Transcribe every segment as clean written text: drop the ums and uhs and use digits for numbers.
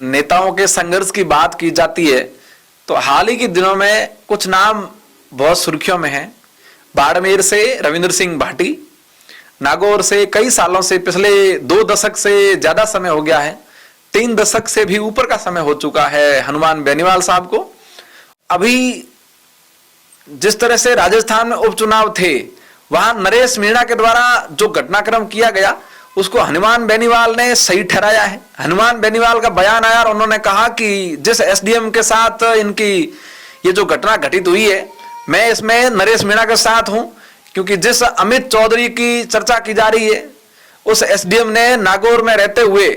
नेताओं के संघर्ष की बात की जाती है तो हाल ही के दिनों में कुछ नाम बहुत सुर्खियों में हैं। बाड़मेर से रविंद्र सिंह भाटी, नागौर से कई सालों से, पिछले 2 दशक से ज्यादा समय हो गया है, 3 दशक से भी ऊपर का समय हो चुका है हनुमान बेनीवाल साहब को। अभी जिस तरह से राजस्थान में उपचुनाव थे वहां नरेश मीणा के द्वारा जो घटनाक्रम किया गया उसको हनुमान बेनीवाल ने सही ठहराया है। हनुमान बेनीवाल का बयान आया और उन्होंने कहा कि जिस एसडीएम के साथ इनकी ये जो घटना घटित हुई है, मैं इसमें नरेश मीणा के साथ हूं, क्योंकि जिस अमित चौधरी की चर्चा की जा रही है उस एसडीएम ने नागौर में रहते हुए,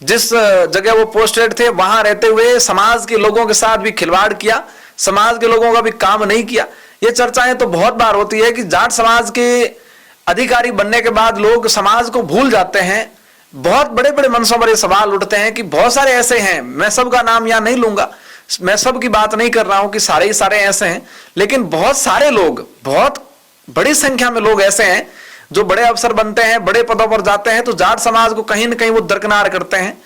जिस जगह वो पोस्टेड थे वहां रहते हुए समाज के लोगों के साथ भी खिलवाड़ किया, समाज के लोगों का भी काम नहीं किया। ये चर्चाएं तो बहुत बार होती है कि जाट समाज के अधिकारी बनने के बाद लोग समाज को भूल जाते हैं। बहुत बड़े बड़े मनसों पर सवाल उठते हैं कि बहुत सारे ऐसे हैं, मैं सबका नाम यहां नहीं लूंगा, मैं सबकी बात नहीं कर रहा हूं कि सारे ही सारे ऐसे हैं, लेकिन बहुत सारे लोग, बहुत बड़ी संख्या में लोग ऐसे हैं जो बड़े अफसर बनते हैं, बड़े पदों पर जाते हैं तो जाट समाज को कहीं ना कहीं वो दरकिनार करते हैं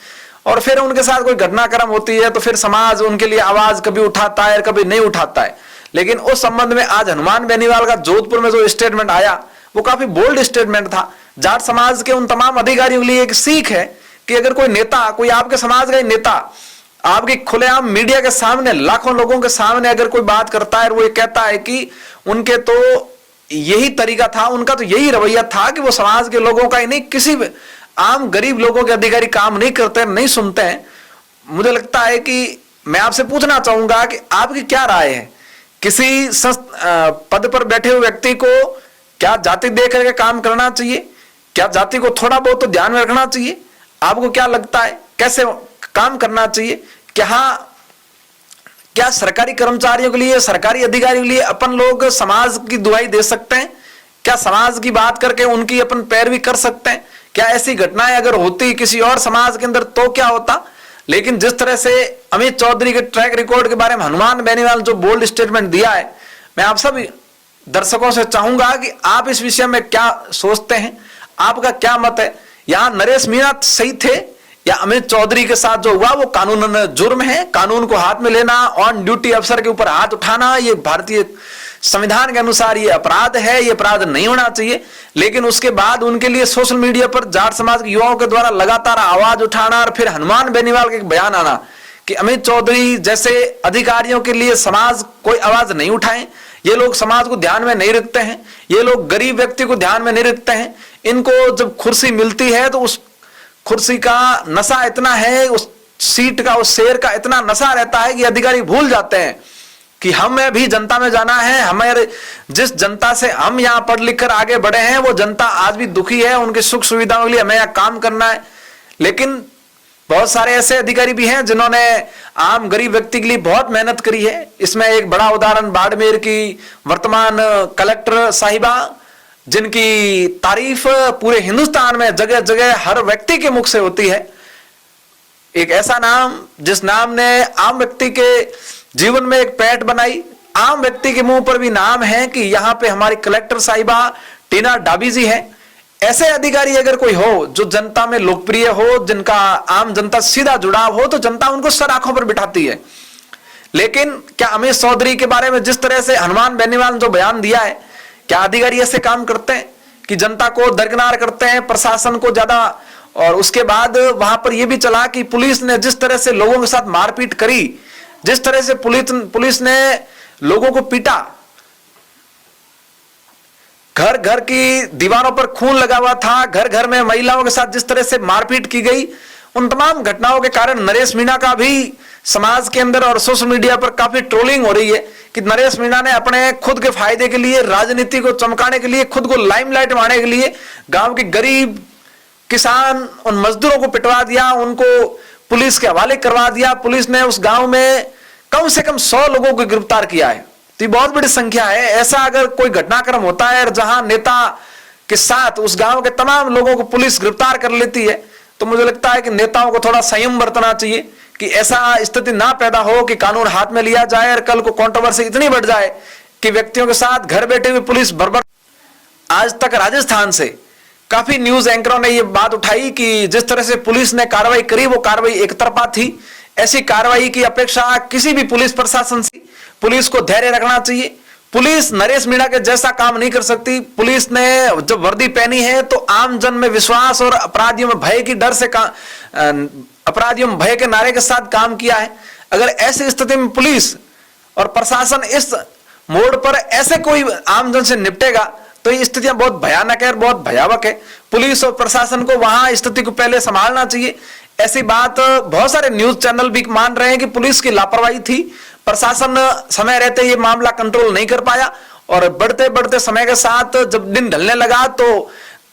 और फिर उनके साथ कोई घटनाक्रम होती है तो फिर समाज उनके लिए आवाज कभी उठाता है कभी नहीं उठाता है। लेकिन उस संबंध में आज हनुमान बेनीवाल का जोधपुर में जो स्टेटमेंट आया वो काफी बोल्ड स्टेटमेंट था। जाट समाज के उन तमाम अधिकारियों के लिए एक सीख है कि अगर कोई नेता, कोई आपके समाज का ही नेता आपके खुलेआम मीडिया के सामने, लाखों लोगों के सामने अगर कोई बात करता है और वो ये कहता है कि उनके तो यही तरीका था, उनका तो यही रवैया था कि वो समाज के लोगों का ही नहीं, किसी आम गरीब लोगों के अधिकारी काम नहीं करते, नहीं सुनते हैं। मुझे लगता है कि मैं आपसे पूछना चाहूंगा कि आपकी क्या राय है, किसी पद पर बैठे हुए व्यक्ति को क्या जाति देख करके काम करना चाहिए? क्या जाति को थोड़ा बहुत तो ध्यान में रखना चाहिए? आपको क्या लगता है कैसे काम करना चाहिए? क्या सरकारी कर्मचारियों के लिए, सरकारी अधिकारियों के लिए अपन लोग समाज की दुहाई दे सकते हैं? क्या समाज की बात करके उनकी अपन पैरवी कर सकते हैं? क्या ऐसी घटनाएं अगर होती किसी और समाज के अंदर तो क्या होता? लेकिन जिस तरह से अमित चौधरी के ट्रैक रिकॉर्ड के बारे में हनुमान बेनीवाल जो बोल्ड स्टेटमेंट दिया है, मैं आप सभी दर्शकों से चाहूंगा कि आप इस विषय में क्या सोचते हैं, आपका क्या मत है? यहां नरेश मीणा सही थे या अमित चौधरी के साथ जो हुआ वो कानूनन जुर्म है? कानून को हाथ में लेना, ऑन ड्यूटी अफसर के ऊपर हाथ उठाना, ये भारतीय संविधान के अनुसार ये अपराध है, ये अपराध नहीं होना चाहिए। लेकिन उसके बाद उनके लिए सोशल मीडिया पर जाट समाज के युवाओं के द्वारा लगातार आवाज उठाना और फिर हनुमान बेनीवाल का एक बयान आना कि अमित चौधरी जैसे अधिकारियों के लिए समाज कोई आवाज नहीं उठाए, ये लोग समाज को ध्यान में नहीं रखते हैं, ये लोग गरीब व्यक्ति को ध्यान में नहीं रखते हैं, इनको जब कुर्सी मिलती है तो उस कुर्सी का नशा इतना है, उस सीट का, उस शेर का इतना नशा रहता है कि अधिकारी भूल जाते हैं कि हमें भी जनता में जाना है, हमारे जिस जनता से हम यहाँ पढ़ लिख कर आगे बढ़े हैं वो जनता आज भी दुखी है, उनकी सुख सुविधाओं के लिए हमें यहाँ काम करना है। लेकिन बहुत सारे ऐसे अधिकारी भी हैं जिन्होंने आम गरीब व्यक्ति के लिए बहुत मेहनत करी है। इसमें एक बड़ा उदाहरण बाड़मेर की वर्तमान कलेक्टर साहिबा, जिनकी तारीफ पूरे हिंदुस्तान में जगह जगह हर व्यक्ति के मुख से होती है। एक ऐसा नाम जिस नाम ने आम व्यक्ति के जीवन में एक पैठ बनाई, आम व्यक्ति के मुंह पर भी नाम है कि यहाँ पे हमारी कलेक्टर साहिबा टीना डाबी जी है। ऐसे अधिकारी अगर कोई हो जो जनता में लोकप्रिय हो, जिनका आम जनता सीधा जुड़ाव हो, तो जनता उनको सर आंखों पर बिठाती है। लेकिन क्या अमित चौधरी के बारे में जिस तरह से हनुमान बेनीवाल ने जो बयान दिया है, क्या अधिकारी ऐसे काम करते हैं कि जनता को दरकिनार करते हैं, प्रशासन को ज्यादा? और उसके बाद वहां पर यह भी चला कि पुलिस ने जिस तरह से लोगों के साथ मारपीट करी, जिस तरह से पुलिस ने लोगों को पीटा, घर घर की दीवारों पर खून लगा हुआ था, घर घर में महिलाओं के साथ जिस तरह से मारपीट की गई, उन तमाम घटनाओं के कारण नरेश मीणा का भी समाज के अंदर और सोशल मीडिया पर काफी ट्रोलिंग हो रही है कि नरेश मीणा ने अपने खुद के फायदे के लिए, राजनीति को चमकाने के लिए, खुद को लाइमलाइट मारने के लिए गांव के गरीब किसान उन मजदूरों को पिटवा दिया, उनको पुलिस के हवाले करवा दिया। पुलिस ने उस गांव में कम से कम 100 लोगों को गिरफ्तार किया है, तो ये बहुत बड़ी संख्या है। ऐसा अगर कोई घटनाक्रम होता है और जहां नेता के साथ उस गांव के तमाम लोगों को पुलिस गिरफ्तार कर लेती है, तो मुझे लगता है कि नेताओं को थोड़ा संयम बरतना चाहिए कि ऐसा स्थिति ना पैदा हो कि कानून हाथ में लिया जाए और कल को कंट्रोवर्सी इतनी बढ़ जाए कि व्यक्तियों के साथ घर बैठे हुए पुलिस बर्बर। आज तक राजस्थान से काफी न्यूज एंकरों ने ये बात उठाई कि जिस तरह से पुलिस ने कार्रवाई करी वो कार्रवाई एक तरफा थी। ऐसी कार्रवाई की अपेक्षा किसी भी पुलिस प्रशासन से पुलिस को धैर्य रखना चाहिए। पुलिस नरेश मीणा के जैसा काम नहीं कर सकती। पुलिस ने जब वर्दी पहनी है तो आम जन में विश्वास और अपराधियों में भय की डर से अपराधियों में भय के नारे के साथ काम किया है। अगर ऐसी स्थिति में पुलिस और प्रशासन इस मोड़ पर ऐसे कोई आम जन से निपटेगा तो ये स्थितियां बहुत भयानक है और बहुत भयावह है। पुलिस और प्रशासन को वहां स्थिति को पहले संभालना चाहिए। ऐसी बात बहुत सारे न्यूज चैनल भी मान रहे हैं कि पुलिस की लापरवाही थी, प्रशासन समय रहते ये मामला कंट्रोल नहीं कर पाया और बढ़ते बढ़ते समय के साथ जब दिन ढलने लगा तो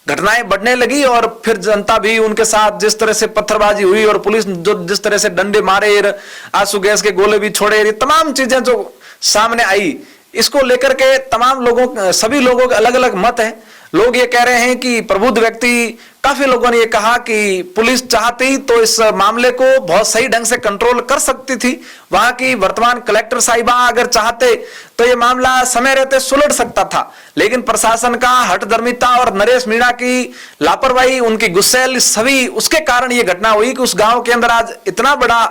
घटनाएं बढ़ने लगी और फिर जनता भी उनके साथ जिस तरह से पत्थरबाजी हुई और पुलिस जो जिस तरह से डंडे मारे, आंसू गैस के गोले भी छोड़े, ये तमाम चीजें जो सामने आई, इसको लेकर के तमाम लोगों सभी लोगों के अलग अलग मत है। लोग ये कह रहे हैं कि प्रबुद्ध व्यक्ति, काफी लोगों ने ये कहा कि पुलिस चाहती तो इस मामले को बहुत सही ढंग से कंट्रोल कर सकती थी। वहां की वर्तमान कलेक्टर साहिबा अगर चाहते तो ये मामला समय रहते सुलझ सकता था, लेकिन प्रशासन का हठधर्मिता और नरेश मीणा की लापरवाही, उनकी गुस्सैल, सभी उसके कारण ये घटना हुई कि उस गांव के अंदर आज इतना बड़ा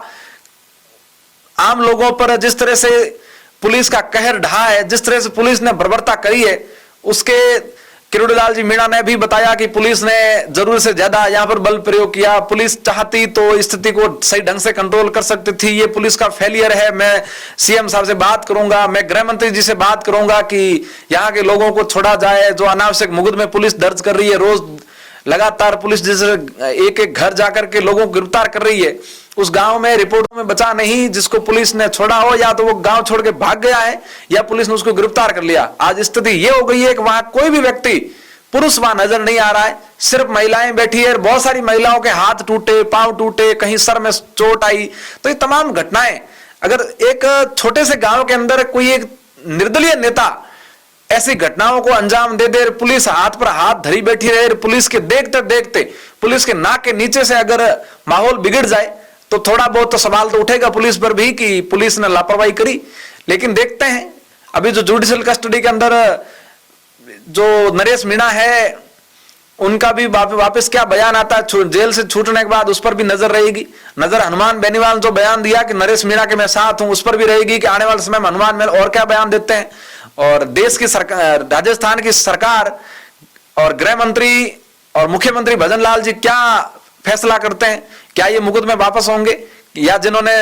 आम लोगों पर जिस तरह से पुलिस का कहर ढहा है, जिस तरह से पुलिस ने बर्बरता करी है, उसके किरोड़ीलाल जी मीणा ने भी बताया कि पुलिस ने जरूरत से ज्यादा यहां पर बल प्रयोग किया। पुलिस चाहती तो स्थिति को सही ढंग से कंट्रोल कर सकती थी। ये पुलिस का फेलियर है। मैं सीएम साहब से बात करूंगा, मैं गृह मंत्री जी से बात करूंगा कि यहाँ के लोगों को छोड़ा जाए। जो अनावश्यक मुकदमे पुलिस दर्ज कर रही है, रोज लगातार पुलिस जैसे एक एक घर जाकर के लोगों को गिरफ्तार कर रही है, उस गांव में रिपोर्टों में बचा नहीं जिसको पुलिस ने छोड़ा हो, या तो वो गांव छोड़ के भाग गया है या पुलिस ने उसको गिरफ्तार कर लिया। आज स्थिति ये हो गई है कि वहां कोई भी व्यक्ति पुरुष वहां नजर नहीं आ रहा है, सिर्फ महिलाएं बैठी है। बहुत सारी महिलाओं के हाथ टूटे, पांव टूटे, कहीं सर में चोट आई। तो ये तमाम घटनाएं, अगर एक छोटे से गांव के अंदर कोई एक निर्दलीय नेता ऐसी घटनाओं को अंजाम दे दे, पुलिस हाथ पर हाथ धरी बैठी रहे, पुलिस के देखते देखते पुलिस के नाक के नीचे से अगर माहौल बिगड़ जाए तो थोड़ा बहुत तो सवाल तो उठेगा पुलिस पर भी कि पुलिस ने लापरवाही करी। लेकिन देखते हैं अभी जो जुडिशियल कस्टडी के अंदर जो नरेश मीणा है उनका भी वापस क्या बयान आता है जेल से छूटने के बाद, उस पर भी नजर रहेगी। नजर हनुमान बेनीवाल जो बयान दिया कि नरेश मीणा के मैं साथ हूं, उस पर भी रहेगी कि आने वाले समय में हनुमान में और क्या बयान देते हैं। और देश की सरकार, राजस्थान की सरकार और गृह मंत्री और मुख्यमंत्री भजन लाल जी क्या फैसला करते हैं। क्या ये मुकदमे वापस होंगे या जिन्होंने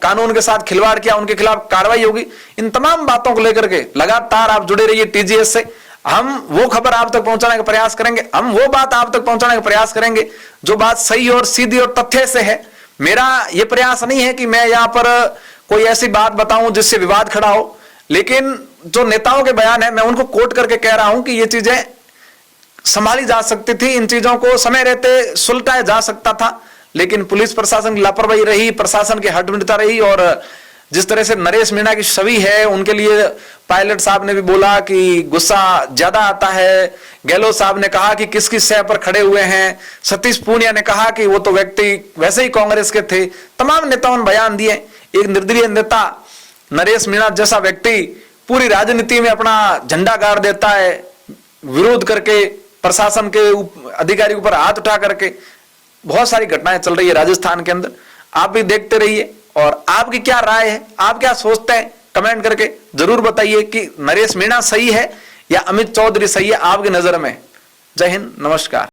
कानून के साथ खिलवाड़ किया उनके खिलाफ कार्रवाई होगी। इन तमाम बातों को लेकर के लगातार आप जुड़े रहिए टीजीएस से। हम वो खबर आप तक पहुंचाने का प्रयास करेंगे, हम वो बात आप तक पहुंचाने का प्रयास करेंगे जो बात सही और सीधी और तथ्य से है। मेरा ये प्रयास नहीं है कि मैं यहां पर कोई ऐसी बात बताऊं जिससे विवाद खड़ा हो, लेकिन जो नेताओं के बयान है मैं उनको कोट करके कह रहा हूं कि ये चीजें संभाली जा सकती थी, इन चीजों को समय रहते सुलटाया जा सकता था। लेकिन पुलिस प्रशासन की लापरवाही रही, प्रशासन की हठधर्मिता रही और जिस तरह से नरेश मीणा की छवि है उनके लिए पायलट साहब ने भी बोला कि गुस्सा ज्यादा आता है। गहलोत साहब ने कहा कि किस किस सह पर खड़े हुए हैं। सतीश पूनिया ने कहा कि वो तो व्यक्ति वैसे ही कांग्रेस के थे। तमाम नेताओं ने बयान दिए। एक निर्दलीय नेता नरेश मीणा जैसा व्यक्ति पूरी राजनीति में अपना झंडा गाड़ देता है, विरोध करके प्रशासन के अधिकारी के ऊपर हाथ उठा करके। बहुत सारी घटनाएं चल रही है राजस्थान के अंदर, आप भी देखते रहिए। और आपकी क्या राय है, आप क्या सोचते हैं, कमेंट करके जरूर बताइए कि नरेश मीणा सही है या अमित चौधरी सही है आपकी नजर में। जय हिंद, नमस्कार।